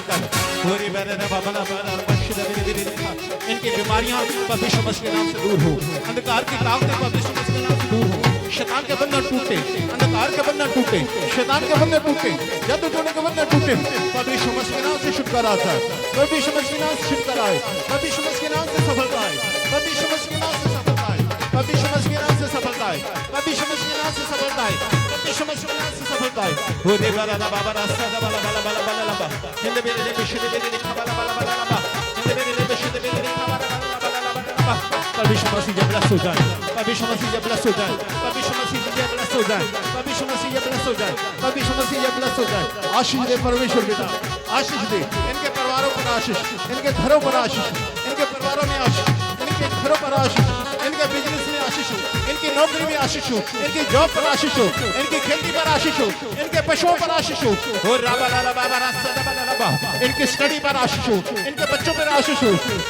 कर पूरी बरना बाबा बाबा बख्श दे मेरे इनकी बीमारियां परमेश्वर मसीह के नाम से दूर हो अंधकार की ताकतें परमेश्वर मसीह के नाम से दूर हो शैतान के बंधन टूटे अंधकार के बंधन टूटे शैतान के बंधन टूटे जादू टोने के बंधन टूटे परमेश्वर मसीह के नाम से छुटकारा आता है परमेश्वर मसीह के नाम से छुटकारा आए परमेश्वर मसीह के नाम से सफलता आए परमेश्वर मसीह के नाम से सफलता आए परमेश्वर मसीह के नाम से सफलता आए परमेश्वर मसीह के नाम से सफलता आए परमेश्वर मसीह के नाम से सफलता आए हो रे बाला बाबा रास्ता बाला बाला बाला बाला लबा हिंद मेरे ने बिशे मेरे ने बाला बाला बाला लबा हिंद मेरे ने बिशे मेरे ने बाला बाला बाला लबा परमेश्वर मसीह जब ब्लेस हो जाए परमेश्वर मसीह जब ब्लेस हो जाए परमेश्वर मसीह जब ब्लेस हो जाए परमेश्वर मसीह जब ब्लेस हो जाए परमेश्वर मसीह जब ब्लेस हो जाए आशीष दे परमेश्वर पिता आशीष दे इनके परिवारों पर आशीष इनके घरों पर आशीष इनके परिवारों में आशीष इनके घरों पर आशीष इनके बिजनेस में आशीष हो इनकी नौकरी में आशीष हो इनकी जॉब पर आशीष हो इनकी खेती पर आशीष हो इनके पशुओं पर आशीष हो राबा लाला बाबा रास्ता बाला लाबा इनकी स्टडी पर आशीष हो इनके बच्चों पर आशीष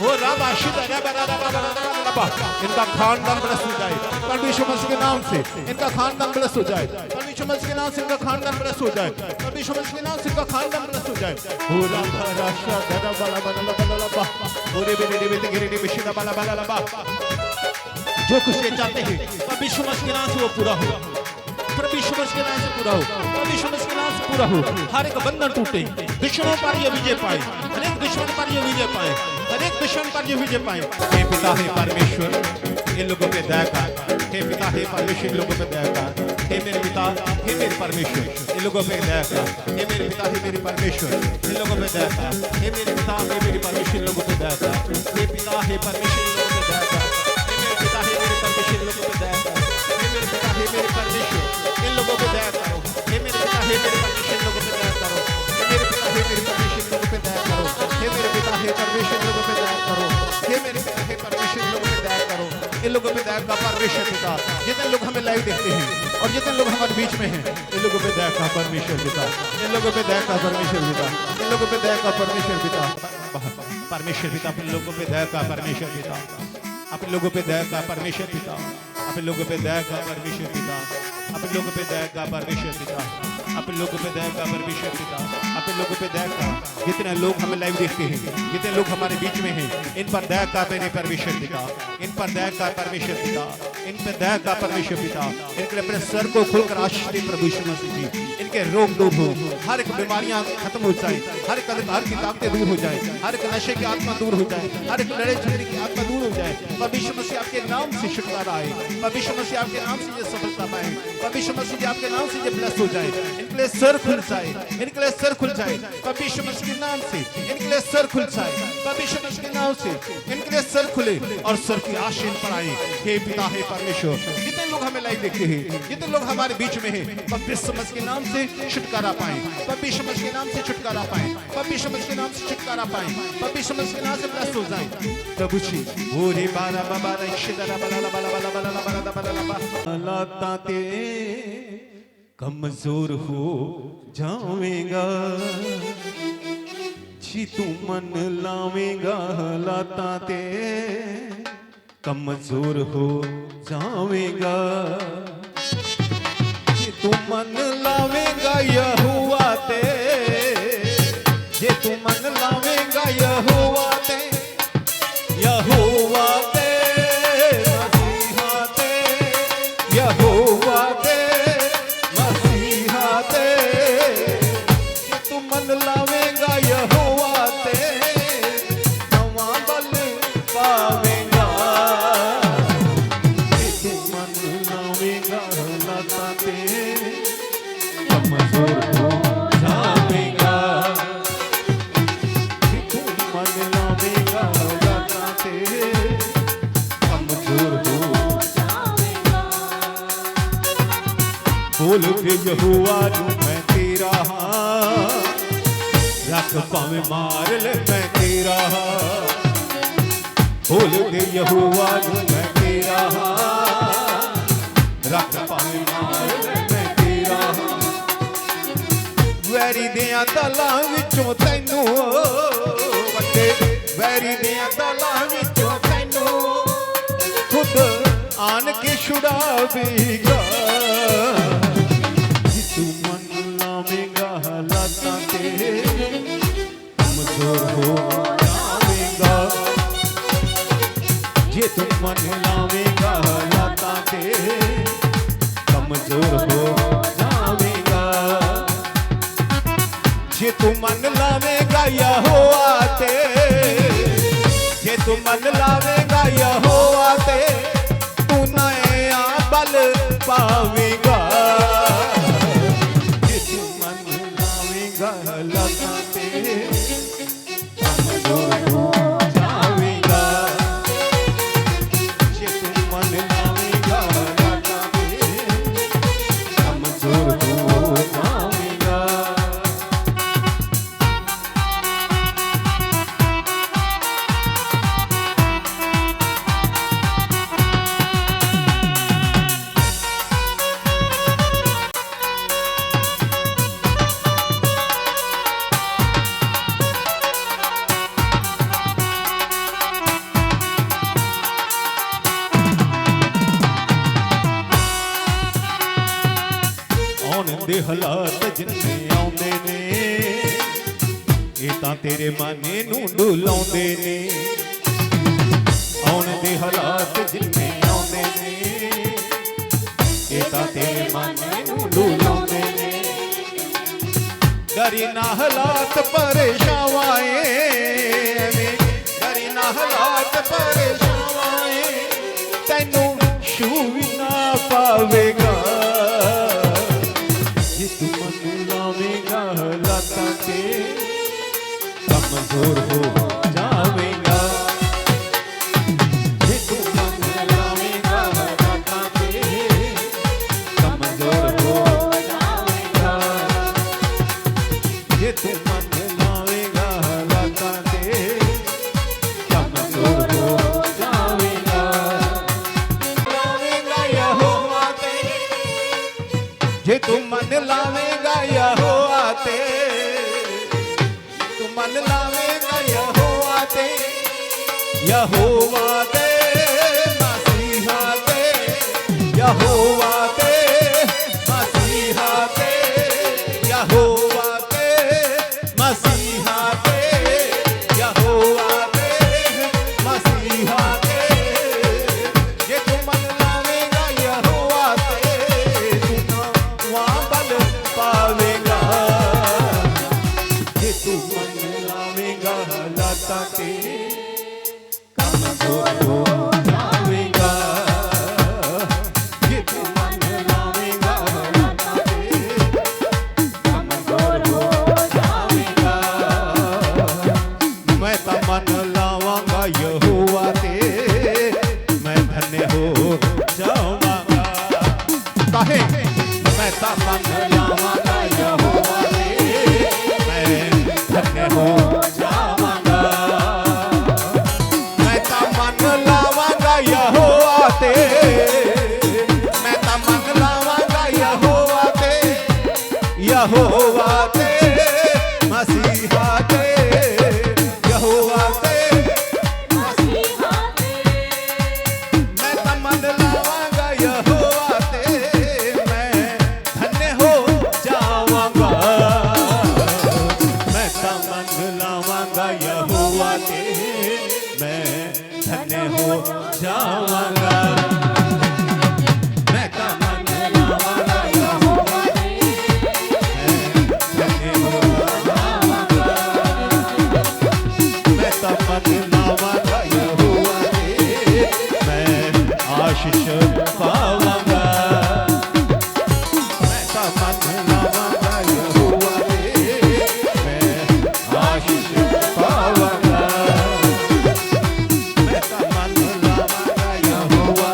हो राबा शिदा राबा बाबा लाबा इनका खानदान ब्लेस हो जाए परमेश्वर मसीह के नाम से इनका खानदान ब्लेस हो जाए परमेश्वर मसीह के नाम से इनका खानदान ब्लेस हो जाए परमेश्वर मसीह के नाम से इनका खानदान ब्लेस हो जाए हो राबा राशा दादा बाला बाला लाबा ओरे बेरे बेरे गिरे बिशिदा बाला बाला लाबा जो कुछ ये चाहते हैं परमेश्वर मसीह के नाम से वो पूरा हो परमेश्वर मसीह के नाम से पूरा हो परमेश्वर मसीह के नाम से पूरा हो हर एक बंधन टूटे दुश्मनों पर ये विजय पाए हर एक दुश्मन पर ये विजय पाए हर एक दुश्मन पर ये विजय पाए हे पिता हे परमेश्वर इन लोगों पे दया कर हे पिता हे परमेश्वर इन लोगों पे दया कर हे मेरे पिता हे मेरे परमेश्वर इन लोगों पे दया कर हे मेरे पिता हे मेरे परमेश्वर इन लोगों पे दया कर हे मेरे पिता हे मेरे परमेश्वर इन लोगों पे दया कर हे पिता हे परमेश्वर इन लोगों पे दया कर पिता हे मेरे परमेश्वर इन लोगों पे दया कर हे मेरे पिता हे मेरे परमेश्वर इन लोगों पे दया करो हे मेरे पिता हे मेरे परमेश्वर इन लोगों पे दया करो हे मेरे पिता हे मेरे परमेश्वर इन लोगों पे दया करो हे मेरे पिता हे परमेश्वर इन लोगों पे दया करो हे मेरे पिता हे परमेश्वर इन लोगों पे दया करो इन लोगों पे दया का परमेश्वर पिता जितने लोग हमें लाइव देखते हैं और जितने लोग हमारे बीच में हैं इन लोगों पे दया का परमेश्वर पिता इन लोगों पे दया का परमेश्वर पिता इन लोगों पे दया का परमेश्वर पिता परमेश्वर पिता इन लोगों पे दया का परमेश्वर पिता अपने लोगों पे दया का परमेश्वर पिता अपने लोगों पे दया का परमेश्वर पिता अपने लोगों पे दया का परमेश्वर पिता अपने लोगों पे दया का परमेश्वर पिता अपने लोगों पे दया का जितने लोग हमें लाइव देखते हैं जितने लोग हमारे बीच में हैं इन पर दया का मेरे परमेश्वर पिता इन पर दया का परमेश्वर पिता इन पर दया का परमेश्वर पिता इनके अपने सर को खोलकर आशीष दे प्रभु यीशु मसीह जी इनके रोग दूर हो हर एक बीमारियां खत्म हो जाए हर एक अंधकार की ताकतें दूर हो जाए हर एक नशे की आत्मा दूर हो जाए हर एक लड़ाई झगड़े की आत्मा दूर हो जाए परमेश्वर मसीह आपके नाम से छुटकारा आए परमेश्वर मसीह आपके नाम से ये सफलता पाए परमेश्वर मसीह जी आपके नाम से ये ब्लेस हो जाए इनके लिए सर खुल जाए इनके लिए सर खुल जाए परमेश्वर मसीह के नाम से इनके लिए सर खुल जाए परमेश्वर मसीह के नाम से इनके लिए सर खुले और सर की आशीष पर आए हे पिता हे परमेश्वर जितने लोग हमें लाइव देखते हैं जितने लोग हमारे बीच में हैं परमेश्वर मसीह के नाम से छुटकारा पाए परमेश्वर मसीह के नाम से छुटकारा पाए परमेश्वर मसीह के नाम से छुटकारा पाए परमेश्वर मसीह के नाम से ब्लेस हो जाए प्रभु जी ओरे बारा बाबा रक्षिदरा बाला बाला बाला बाला बाला बाला बाला ताते कमजोर हो जावेगा जी तू मन लावेगा लाता ते कमजोर हो जावेगा जी तू मन लावेगा यहोवा ते जे तू मन लावेगा यहोवा ते यहोवा ते मसीहा ते यहोवा ते मसीहा ते जे तू मन लावेगा यहोवा ते नवा बल पावेगा जे तू मन लावेगा लता ते कमजोर हो जावेगा जे तू मन लावेगा लता ते कमजोर हो जावेगा बोल के यहोवा जो मैं तेरा रख पावे मार ले मैं तेरा बोल दे यहोवा जो मैं तेरा रख पावे मार ले मैं तेरा वैरी दियां दलां विचों तैनू वड्डे वैरी दियां दलां विचों तैनू खुद आन के छुड़ावेगा तू मन लावेगा लाता ते कमजोर हो जावेगा जे तू मन लावेगा लाता के कमजोर हो जावेगा जे तू मन लावेगा यहोवा ते जे तू मन लावेगा यहोवा ते तू नया बल पावेगा जे तू मन लावेगा लाता ते कमजोर हो जावेगा जे तू मन लावेगा लाता ते कमजोर हो जावेगा ਦੇ ਹਾਲਾਤ ਜਿੰਨੇ ਆਉਂਦੇ ਨੇ ਇਹ ਤਾਂ ਤੇਰੇ ਮਾਨੇ ਨੂੰ ਡੁਲਾਉਂਦੇ ਨੇ ਆਉਣ ਦੇ ਹਾਲਾਤ ਜਿੰਨੇ ਆਉਂਦੇ ਨੇ ਇਹ ਤਾਂ ਤੇਰੇ ਮਾਨੇ ਨੂੰ ਡੁਲਾਉਂਦੇ ਨੇ ਡਰੀ ਨਾ ਹਾਲਾਤ ਪਰੇਸ਼ਾਵਾਂ ਡਰੀ ਨਾ ਹਾਲਾਤ ਪਰੇਸ਼ਾਵਾਂ ਤੈਨੂੰ ਛੂ ਵੀ ਨਾ ਪਾਵੇਗਾ तू मन लावेगा लाता के कमजोर हो जावेगा जे तू मन लावेगा लाता के कमजोर हो जावेगा जे तू मन लावेगा लाता के कमजोर हो जावेगा लावेगा यहोवा ते जे तू मन लावेगा यहोवा ते तू मन लावेगा यहोवा ते मसीहा ते यहोवा ते मसीहा ते यहोवा ते मसीहा ते यहोवा ते मसीहा ते जे तू मन लावेगा यहोवा ते पावेगा जे तू मन लावेगा लाता के कमजोर हो जावेगा जे तू मन लावेगा लाता के कमजोर हो जावेगा मैं तो मन लावांगा यहोवा ते मैं धन्य हो जाऊंगा काहे मैं तो मन लावांगा यहोवा ते मैं धन्य हो जाऊंगा मैं तो मन लावांगा यहोवा ते मैं तो मन लावांगा यहोवा ते मसीहा ते यहोवा ते मसीहा ते मैं तो मन लावांगा यहोवा ते यहोवा ते मैं धन्य हो जाऊंगा मैं तो मन लावांगा यहोवा ते मैं धन्य हो जाऊंगा मैं तो मन लावांगा यहोवा ते मैं आशीष पाऊंगा मैं तो मन लावांगा यहोवा ते मैं आशीष पाऊंगा मैं तो मन लावांगा यहोवा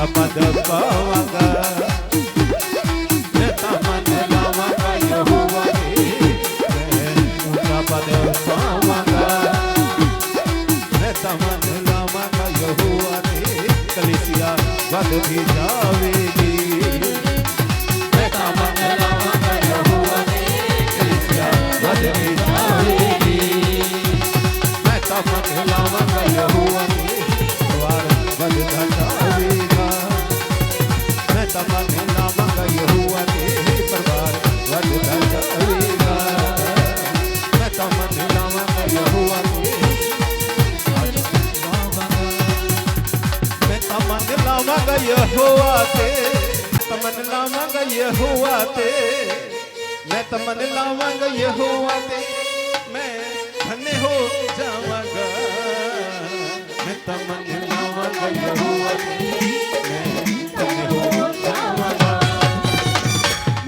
तेरा पद पावांगा, मैं तमन लावांगा यहोवा रे, मैं तेरा पद पावांगा, मैं तमन लावांगा यहोवा रे, कलीसिया बद भी जावेगी, मैं तमन लावांगा यहोवा रे, कलीसिया बद भी जावेगी, मैं तमन लावांगा यहोवा रे, द्वार बद जावेगा, मैं तमन लावांगा यहोवा रे, परवार बद जावेगा, मैं तमन लावांगा यहोवा रे, मैं तमन लावांगा यहोवा ते, तमन लावांगा यहोवा ते, मैं तमन लावांगा यहोवा ते, मैं धन्य हो जावांगा, मैं तमन लावांगा यहोवा ते, मैं धन्य हो जावांगा,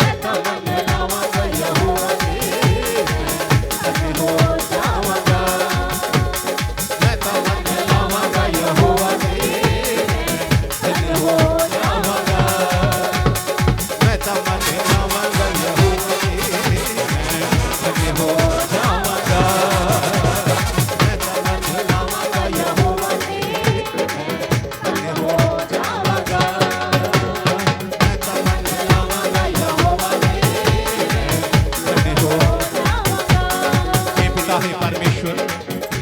मैं तमन लावांगा यहोवा ते, मैं धन्य हो जावांगा, मैं तमन लावांगा यहोवा ते, धन्य हो जावांगा, मैं तमन लावांगा यहोवा ते, धन्य हो जावांगा, मैं तमन लावांगा यहोवा ते, धन्य हो जावांगा, मैं तमन लावांगा यहोवा ते, धन्य हो जावांगा। हे पिता हे परमेश्वर,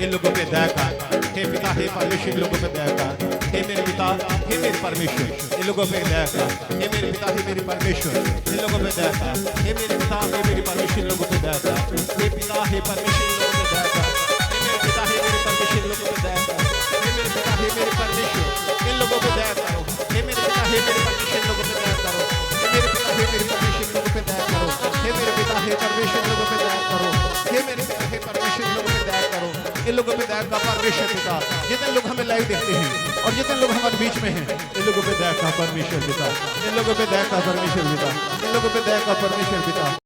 इन लोगों पे दया कर, हे पिता हे परमेश्वर, इन लोगों पे दया कर, हे मेरे पिता हे मेरे परमेश्वर, इन लोगों पे दया कर, हे मेरे पिता हे मेरे परमेश्वर, इन लोगों पे दया कर, हे मेरे पिता हे मेरे परमेश्वर, इन लोगों पे दया कर, हे पिता हे परमेश्वर, इन लोगों पे दया कर, हे मेरे पिता हे मेरे परमेश्वर, इन लोगों पे दया कर, हे मेरे पिता हे मेरे परमेश्वर, इन लोगों पे दया करो, हे मेरे पिता हे मेरे परमेश्वर, इन लोगों पे दया करो, हे मेरे पिता हे मेरे परमेश्वर, इन लोगों पे दया करो, हे मेरे पिता हे परमेश्वर, इन लोगों पे दया करो, हे मेरे पिता हे परमेश्वर, इन लोगों पे दया करो, इन लोगों पे दया का परमेश्वर पिता, जितने लोग हमें लाइव देखते हैं और जितने लोग हमारे बीच में हैं, इन लोगों पे दया का परमेश्वर पिता, इन लोगों पे दया का परमेश्वर पिता, इन लोगों पे दया का परमेश्वर पिता।